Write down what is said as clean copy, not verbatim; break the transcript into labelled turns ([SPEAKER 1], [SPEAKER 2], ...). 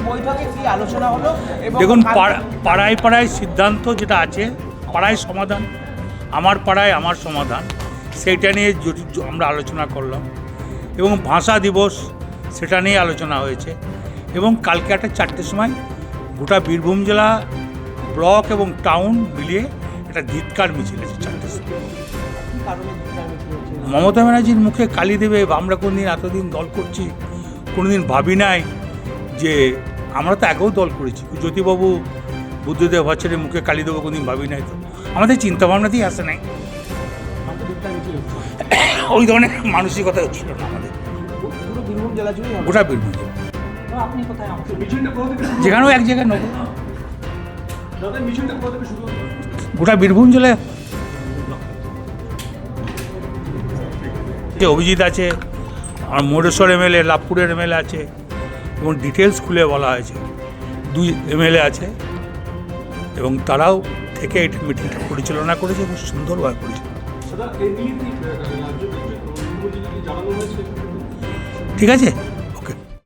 [SPEAKER 1] বৈঠকে কি আলোচনা হলো?
[SPEAKER 2] দেখুন, পাড়ায় পাড়ায় সিদ্ধান্ত যেটা আছে, পাড়ায় সমাধান, আমার পাড়ায় আমার সমাধান, সেইটা নিয়ে আমরা আলোচনা করলাম। এবং ভাষা দিবস সেটা নিয়ে আলোচনা হয়েছে। এবং কালকে একটা 4টের সময় গোটা বীরভূম জেলা ব্লক এবং টাউন মিলিয়ে একটা ধিক্কার মিছিল আছে 4টের সময়। মমতা ব্যানার্জির মুখে কালি দেবে। আমরা কোনদিন এতদিন দল করছি, কোনোদিন ভাবি নাই যে আমরা তো আগেও দল করেছি। জ্যোতিবাবু বুদ্ধদেব ভট্টাচার্যের মুখে কালি দেবো কোনদিন ভাবি নাই। তো আমাদের চিন্তাভাবনাতেই আসে নাই, ওই ধরনের মানসিকতা ছিল না আমাদের। গোটা বীরভূম জেলা যেখানেও এক জায়গায় নেব, গোটা বীরভূম জেলায় যে অভিজিৎ আছে, আর মোরেশ্বর এমএলএ, লাভপুরের এমএলএ আছে, এবং ডিটেলস খুলে বলা হয়েছে 2 এমএলএ আছে, এবং তারাও থেকে এই মিটিংটা পরিচালনা করেছে এবং সুন্দরভাবে করেছে। ঠিক আছে।